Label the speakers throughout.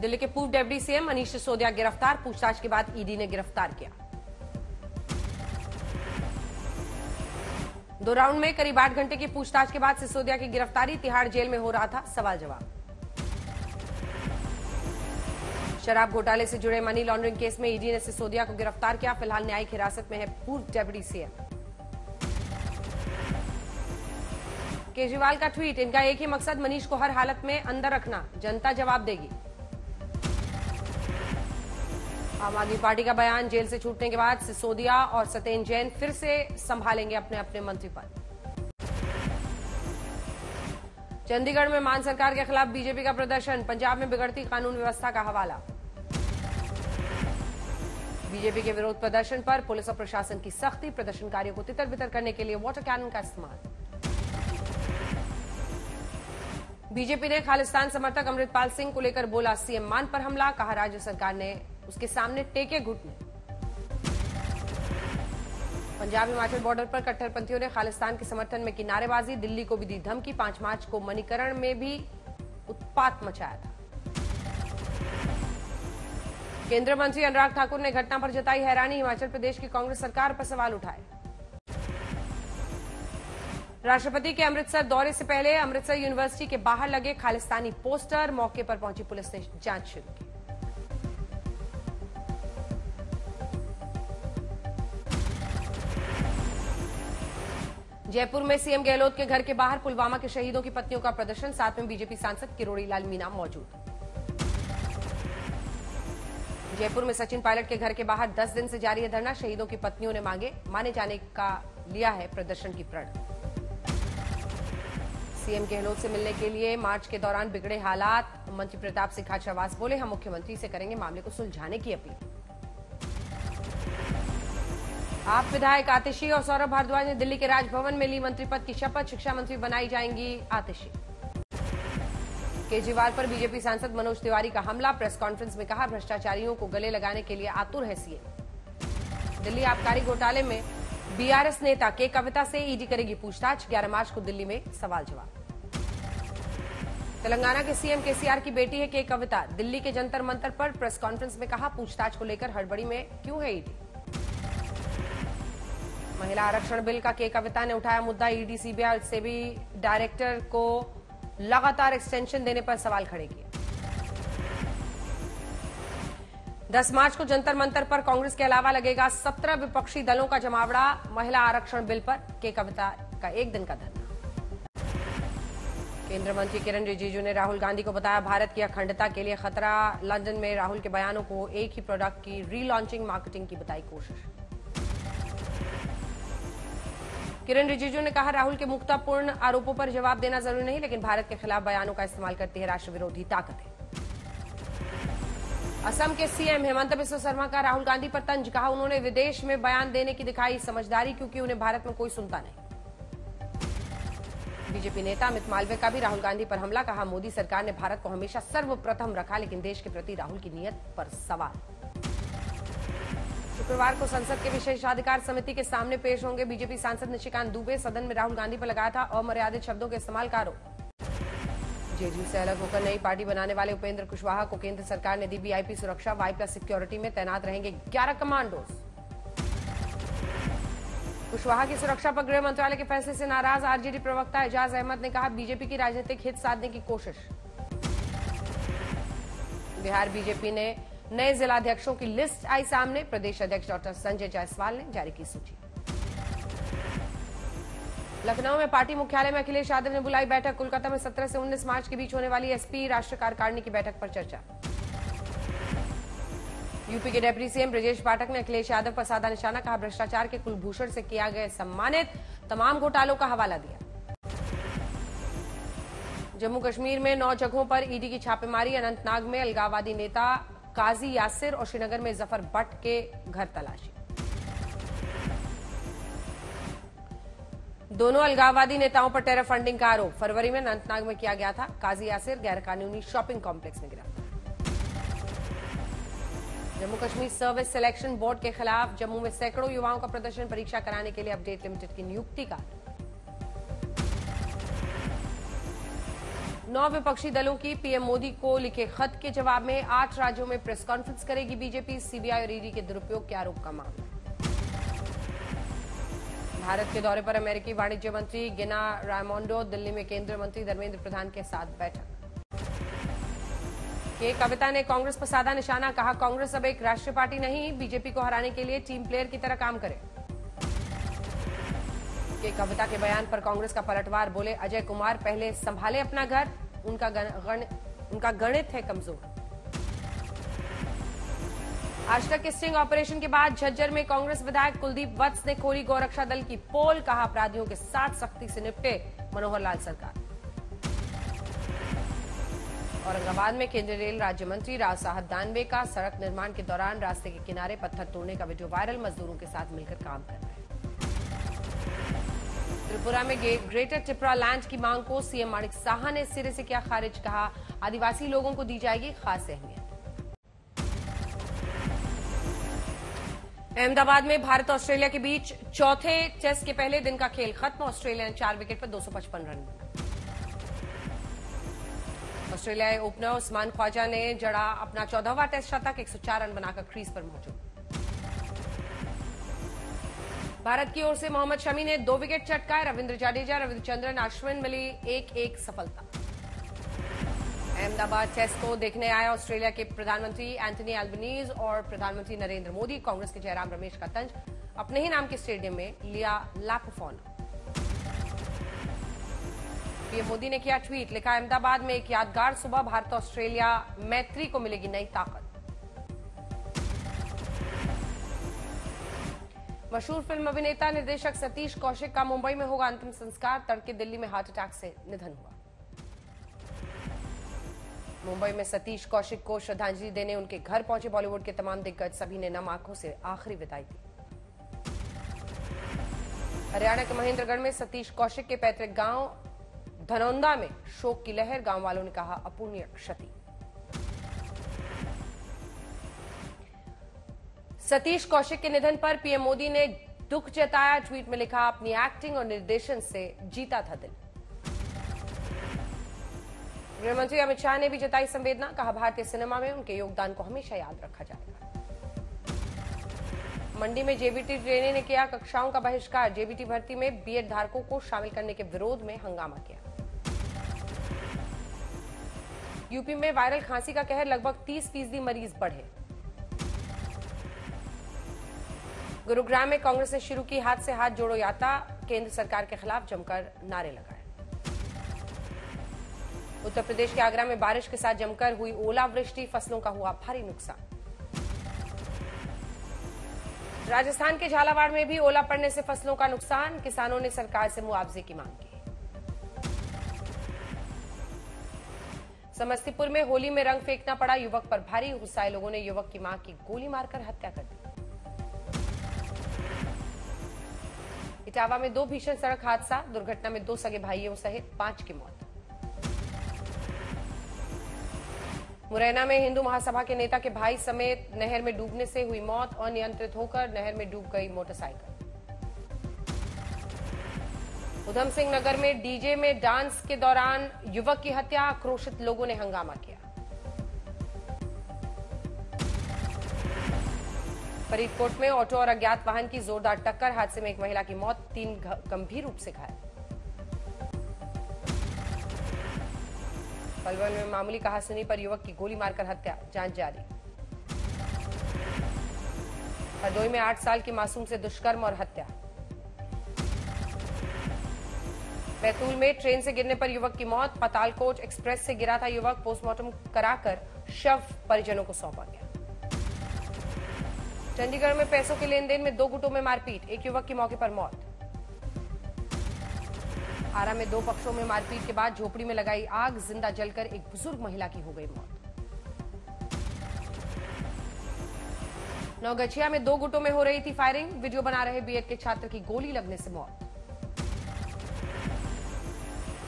Speaker 1: दिल्ली के पूर्व deputy CM Manish Sisodia गिरफ्तार, पूछताछ के बाद ईडी ने गिरफ्तार किया। 2 राउंड में करीब 8 घंटे की पूछताछ के बाद सिसोदिया की गिरफ्तारी, तिहाड़ जेल में हो रहा था सवाल जवाब। शराब घोटाले से जुड़े मनी लॉन्ड्रिंग केस में ईडी ने सिसोदिया को गिरफ्तार किया। फिलहाल न्यायिक हिरासत में है पूर्व डेप्यूटी सीएम। केजरीवाल का ट्वीट, इनका एक ही मकसद मनीष को हर हालत में अंदर रखना, जनता जवाब देगी। आम आदमी पार्टी का बयान, जेल से छूटने के बाद सिसोदिया और सत्येंद्र जैन फिर से संभालेंगे अपने अपने मंत्री पद। चंडीगढ़ में मान सरकार के खिलाफ बीजेपी का प्रदर्शन, पंजाब में बिगड़ती कानून व्यवस्था का हवाला। बीजेपी के विरोध प्रदर्शन पर पुलिस और प्रशासन की सख्ती, प्रदर्शनकारियों को तितर बितर करने के लिए वाटर कैनन का इस्तेमाल। बीजेपी ने खालिस्तान समर्थक अमृतपाल सिंह को लेकर बोला सीएम मान पर हमला, कहा राज्य सरकार ने उसके सामने टेके घुटने। पंजाब हिमाचल बॉर्डर पर कट्टरपंथियों ने खालिस्तान के समर्थन में की नारेबाजी, दिल्ली को भी दी धमकी। 5 मार्च को मणिकरण में भी उत्पात मचाया था। केंद्रीय मंत्री अनुराग ठाकुर ने घटना पर जताई हैरानी, हिमाचल प्रदेश की कांग्रेस सरकार पर सवाल उठाए। राष्ट्रपति के अमृतसर दौरे से पहले अमृतसर यूनिवर्सिटी के बाहर लगे खालिस्तानी पोस्टर, मौके पर पहुंची पुलिस ने जांच शुरू की। जयपुर में सीएम गहलोत के घर के बाहर पुलवामा के शहीदों की पत्नियों का प्रदर्शन, साथ में बीजेपी सांसद किरोड़ी लाल मीणा मौजूद। जयपुर में सचिन पायलट के घर के बाहर 10 दिन से जारी है धरना, शहीदों की पत्नियों ने माने जाने का लिया है प्रदर्शन की प्रण। सीएम गहलोत से मिलने के लिए मार्च के दौरान बिगड़े हालात, मंत्री प्रताप सिंह खाचरियावास बोले हम मुख्यमंत्री से करेंगे मामले को सुलझाने की अपील। आप विधायक आतिशी और सौरभ भारद्वाज ने दिल्ली के राजभवन में ली मंत्री पद की शपथ, शिक्षा मंत्री बनाई जाएंगी आतिशी। केजरीवाल पर बीजेपी सांसद मनोज तिवारी का हमला, प्रेस कॉन्फ्रेंस में कहा भ्रष्टाचारियों को गले लगाने के लिए आतुर है सीएम। दिल्ली आबकारी घोटाले में बीआरएस नेता के कविता से ईडी करेगी पूछताछ, 11 मार्च को दिल्ली में सवाल जवाब। तेलंगाना के सीएम केसीआर की बेटी है के कविता, दिल्ली के जंतर मंतर पर प्रेस कॉन्फ्रेंस में कहा पूछताछ को लेकर हड़बड़ी में क्यों है ईडी। महिला आरक्षण बिल का के कविता ने उठाया मुद्दा, ईडी सीबीआई और सेबी डायरेक्टर को लगातार एक्सटेंशन देने पर सवाल खड़े किए। 10 मार्च को जंतर मंतर पर कांग्रेस के अलावा लगेगा 17 विपक्षी दलों का जमावड़ा, महिला आरक्षण बिल पर के कविता का 1 दिन का धरना। केंद्रीय मंत्री किरण रिजिजू ने राहुल गांधी को बताया भारत की अखंडता के लिए खतरा, लंदन में राहुल के बयानों को एक ही प्रोडक्ट की रीलॉन्चिंग मार्केटिंग की बताई कोशिश। किरण रिजिजू ने कहा राहुल के मुक्तापूर्ण आरोपों पर जवाब देना जरूरी नहीं, लेकिन भारत के खिलाफ बयानों का इस्तेमाल करती है राष्ट्र विरोधी ताकतें। असम के सीएम हेमंत बिस्वा शर्मा का राहुल गांधी पर तंज, कहा उन्होंने विदेश में बयान देने की दिखाई समझदारी क्योंकि उन्हें भारत में कोई सुनता नहीं। बीजेपी नेता अमित मालवीय का भी राहुल गांधी पर हमला, कहा मोदी सरकार ने भारत को हमेशा सर्वप्रथम रखा, लेकिन देश के प्रति राहुल की नीयत पर सवाल। शुक्रवार को संसद के विशेषाधिकार समिति के सामने पेश होंगे बीजेपी सांसद निशिकांत दुबे, सदन में राहुल गांधी पर लगाया था अमर्यादित शब्दों के इस्तेमाल का आरोप। जेडीयू से अलग होकर नई पार्टी बनाने वाले उपेंद्र कुशवाहा को केंद्र सरकार ने दी वीआईपी सुरक्षा, वाई+ सिक्योरिटी में तैनात रहेंगे 11 कमांडोज। कुशवाहा की सुरक्षा पर गृह मंत्रालय के फैसले से नाराज आरजेडी प्रवक्ता एजाज अहमद ने कहा बीजेपी की राजनीतिक हित साधने की कोशिश। बिहार बीजेपी ने नए जिलाध्यक्षों की लिस्ट आई सामने, प्रदेश अध्यक्ष डॉक्टर संजय जायसवाल ने जारी की सूची। लखनऊ में पार्टी मुख्यालय में अखिलेश यादव ने बुलाई बैठक, कोलकाता में 17 से 19 मार्च के बीच होने वाली एसपी राष्ट्रीय कार्यकारिणी की बैठक पर चर्चा। यूपी के डेप्यूटी सीएम ब्रजेश पाठक ने अखिलेश यादव पर साधा निशाना, कहा भ्रष्टाचार के कुलभूषण से किया गया सम्मानित, तमाम घोटालों का हवाला दिया। जम्मू कश्मीर में 9 जगहों पर ईडी की छापेमारी, अनंतनाग में अलगाववादी नेता काजी यासिर और श्रीनगर में जफर भट्ट के घर तलाशी। दोनों अलगाववादी नेताओं पर टेरर फंडिंग का आरोप, फरवरी में अनंतनाग में किया गया था। काजी यासिर गैरकानूनी शॉपिंग कॉम्प्लेक्स में गिरफ्तार। Jammu Kashmir service selection board के खिलाफ जम्मू में सैकड़ों युवाओं का प्रदर्शन, परीक्षा कराने के लिए अपडेट लिमिटेड की नियुक्ति का। 9 विपक्षी दलों की पीएम मोदी को लिखे खत के जवाब में 8 राज्यों में प्रेस कॉन्फ्रेंस करेगी बीजेपी। सीबीआई और ईडी के दुरुपयोग के आरोप का मामला। भारत के दौरे पर अमेरिकी वाणिज्य मंत्री गिना रायमोंडो दिल्ली में केंद्रीय मंत्री धर्मेंद्र प्रधान के साथ बैठक। के कविता ने कांग्रेस पर साधा निशाना, कहा कांग्रेस अब एक राष्ट्रीय पार्टी नहीं, बीजेपी को हराने के लिए टीम प्लेयर की तरह काम करे। के कविता के बयान पर कांग्रेस का पलटवार, बोले अजय कुमार पहले संभाले अपना घर, उनका गणित है कमजोर। आज तक के स्टिंग ऑपरेशन के बाद झज्जर में कांग्रेस विधायक कुलदीप वत्स ने खोली गौरक्षा दल की पोल, कहा अपराधियों के साथ सख्ती से निपटे मनोहर लाल सरकार। औरंगाबाद में केंद्रीय रेल राज्य मंत्री राव साहब दानवे का सड़क निर्माण के दौरान रास्ते के किनारे पत्थर तोड़ने का वीडियो वायरल, मजदूरों के साथ मिलकर काम कर रहे हैं। त्रिपुरा में ग्रेटर टिपरा लैंड की मांग को सीएम माणिक साहा ने सिरे से किया खारिज, कहा आदिवासी लोगों को दी जाएगी खास अहमियत। अहमदाबाद में भारत ऑस्ट्रेलिया के बीच चौथे टेस्ट के पहले दिन का खेल खत्म। ऑस्ट्रेलिया ने 4 विकेट पर 255 रन बनाए। ऑस्ट्रेलियाई ओपनर उस्मान ख्वाजा ने जड़ा अपना 14वां टेस्ट शतक, 104 रन बनाकर क्रीज पर मौजूद। भारत की ओर से मोहम्मद शमी ने 2 विकेट चटकाए। रविंद्र जडेजा, रविचंद्रन अश्विन मिली 1-1 सफलता। अहमदाबाद टेस्ट को देखने आए ऑस्ट्रेलिया के प्रधानमंत्री एंटनी एल्बनीज और प्रधानमंत्री नरेंद्र मोदी। कांग्रेस के जयराम रमेश का तंज, अपने ही नाम के स्टेडियम में लिया lap of honour. PM Modi ने किया ट्वीट, लिखा अहमदाबाद में एक यादगार सुबह, भारत ऑस्ट्रेलिया मैत्री को मिलेगी नई ताकत। मशहूर फिल्म अभिनेता निर्देशक सतीश कौशिक का मुंबई में होगा अंतिम संस्कार। तड़के दिल्ली में हार्ट अटैक से निधन हुआ। मुंबई में सतीश कौशिक को श्रद्धांजलि देने उनके घर पहुंचे बॉलीवुड के तमाम दिग्गज, सभी ने नम आंखों से आखिरी विदाई दी। हरियाणा के महेंद्रगढ़ में सतीश कौशिक के पैतृक गांव धनौंदा में शोक की लहर, गांव वालों ने कहा अपूर्णीय क्षति। सतीश कौशिक के निधन पर पीएम मोदी ने दुख जताया। ट्वीट में लिखा, अपनी एक्टिंग और निर्देशन से जीता था दिल। गृहमंत्री अमित शाह ने भी जताई संवेदना, कहा भारतीय सिनेमा में उनके योगदान को हमेशा याद रखा जाएगा। मंडी में जेबीटी ट्रेनी ने किया कक्षाओं का बहिष्कार। जेबीटी भर्ती में बीएड धारकों को शामिल करने के विरोध में हंगामा किया। यूपी में वायरल खांसी का कहर, लगभग 30% मरीज बढ़े। गुरुग्राम में कांग्रेस ने शुरू की हाथ से हाथ जोड़ो यात्रा, केंद्र सरकार के खिलाफ जमकर नारे लगाए। उत्तर प्रदेश के आगरा में बारिश के साथ जमकर हुई ओलावृष्टि, फसलों का हुआ भारी नुकसान। राजस्थान के झालावाड़ में भी ओला पड़ने से फसलों का नुकसान, किसानों ने सरकार से मुआवजे की मांग की। समस्तीपुर में होली में रंग फेंकना पड़ा युवक पर भारी, गुस्साए लोगों ने युवक की मां की गोली मारकर हत्या कर दी। इटावा में 2 भीषण सड़क हादसा, दुर्घटना में 2 सगे भाइयों सहित 5 की मौत। मुरैना में हिंदू महासभा के नेता के भाई समेत नहर में डूबने से हुई मौत, अनियंत्रित होकर नहर में डूब गई मोटरसाइकिल। उधम सिंह नगर में डीजे में डांस के दौरान युवक की हत्या, आक्रोशित लोगों ने हंगामा किया। फरीदकोट में ऑटो और अज्ञात वाहन की जोरदार टक्कर, हादसे में एक महिला की मौत, 3 गंभीर रूप से घायल। पलवल में मामूली कहासुनी पर युवक की गोली मारकर हत्या, जांच जारी। हरदोई में 8 साल की मासूम से दुष्कर्म और हत्या। बैतूल में ट्रेन से गिरने पर युवक की मौत, पातालकोट एक्सप्रेस से गिरा था युवक, पोस्टमार्टम कराकर शव परिजनों को सौंपा गया। चंडीगढ़ में पैसों के लेन देन में 2 गुटों में मारपीट, एक युवक की मौके पर मौत। आरा में 2 पक्षों में मारपीट के बाद झोपड़ी में लगाई आग, जिंदा जलकर एक बुजुर्ग महिला की हो गई मौत। नवगछिया में 2 गुटों में हो रही थी फायरिंग, वीडियो बना रहे बीएड के छात्र की गोली लगने से मौत।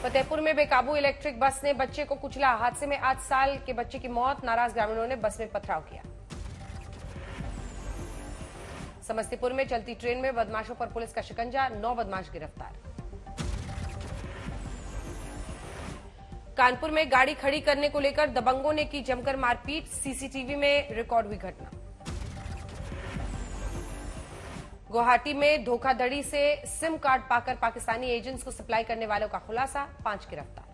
Speaker 1: फतेहपुर में बेकाबू इलेक्ट्रिक बस ने बच्चे को कुचला, हादसे में 8 साल के बच्चे की मौत, नाराज ग्रामीणों ने बस में पथराव किया। समस्तीपुर में चलती ट्रेन में बदमाशों पर पुलिस का शिकंजा, 9 बदमाश गिरफ्तार। कानपुर में गाड़ी खड़ी करने को लेकर दबंगों ने की जमकर मारपीट, सीसीटीवी में रिकॉर्ड हुई घटना। गुवाहाटी में धोखाधड़ी से सिम कार्ड पाकर पाकिस्तानी एजेंट्स को सप्लाई करने वालों का खुलासा, 5 गिरफ्तार।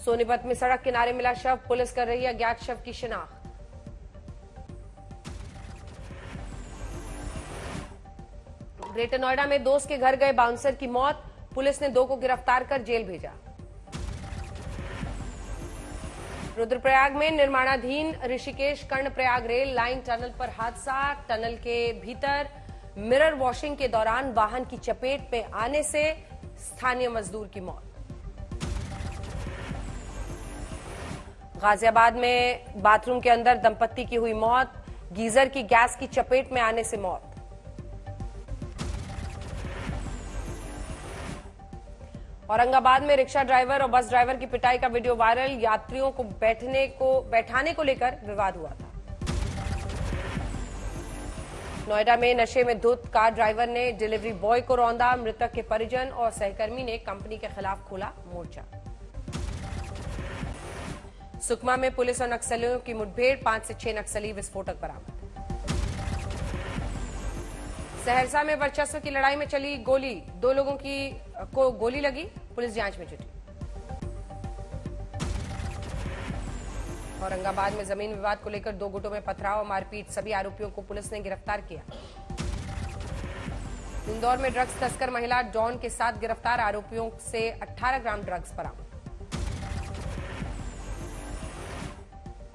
Speaker 1: सोनीपत में सड़क किनारे मिला शव, पुलिस कर रही है अज्ञात शव की शिनाख्त। ग्रेटर नोएडा में दोस्त के घर गए बाउंसर की मौत, पुलिस ने 2 को गिरफ्तार कर जेल भेजा। रुद्रप्रयाग में निर्माणाधीन Rishikesh Karnaprayag rail line tunnel पर हादसा, टनल के भीतर मिरर वॉशिंग के दौरान वाहन की चपेट में आने से स्थानीय मजदूर की मौत। गाजियाबाद में बाथरूम के अंदर दंपत्ति की हुई मौत, गीजर की गैस की चपेट में आने से मौत। औरंगाबाद में रिक्शा ड्राइवर और बस ड्राइवर की पिटाई का वीडियो वायरल, यात्रियों को बैठाने को लेकर विवाद हुआ था। नोएडा में नशे में धुत कार ड्राइवर ने डिलीवरी बॉय को रौंदा, मृतक के परिजन और सहकर्मी ने कंपनी के खिलाफ खोला मोर्चा। सुकमा में पुलिस और नक्सलियों की मुठभेड़, 5 से 6 नक्सली विस्फोटक बरामद। सहरसा में वर्चस्व की लड़ाई में चली गोली, 2 लोगों को गोली लगी, पुलिस जांच में जुटी। औरंगाबाद में जमीन विवाद को लेकर 2 गुटों में पथराव और मारपीट, सभी आरोपियों को पुलिस ने गिरफ्तार किया। इंदौर में ड्रग्स तस्कर महिला डॉन के साथ गिरफ्तार, आरोपियों से 18 ग्राम ड्रग्स बरामद।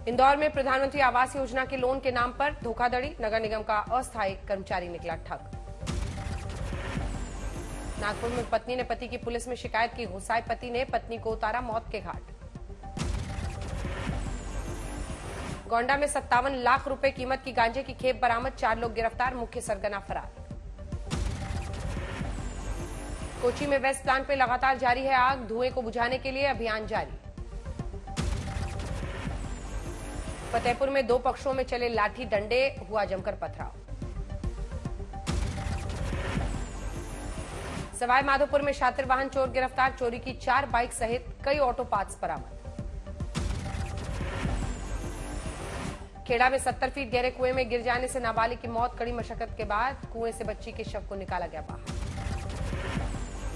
Speaker 1: इंदौर में प्रधानमंत्री आवास योजना के लोन के नाम पर धोखाधड़ी, नगर निगम का अस्थायी कर्मचारी निकला ठग। नागपुर में पत्नी ने पति की पुलिस में शिकायत की, गुस्साए पति ने पत्नी को उतारा मौत के घाट। गोंडा में 57 लाख रुपए कीमत की गांजे की खेप बरामद, 4 लोग गिरफ्तार, मुख्य सरगना फरार। कोची में वेस्ट प्लांट पे लगातार जारी है आग, धुएं को बुझाने के लिए अभियान जारी। फतेहपुर में 2 पक्षों में चले लाठी डंडे, हुआ जमकर पथराव। सवाई माधोपुर में शातिर वाहन चोर गिरफ्तार, चोरी की 4 बाइक सहित कई ऑटो पार्ट्स बरामद। खेड़ा में 70 फीट गहरे कुएं में गिर जाने से नाबालिग की मौत, कड़ी मशक्कत के बाद कुएं से बच्ची के शव को निकाला गया बाहर।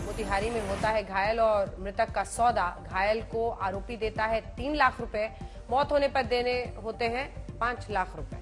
Speaker 1: मोतिहारी में होता है घायल और मृतक का सौदा, घायल को आरोपी देता है 3 लाख रुपए, मौत होने पर देने होते हैं 5 लाख रुपए।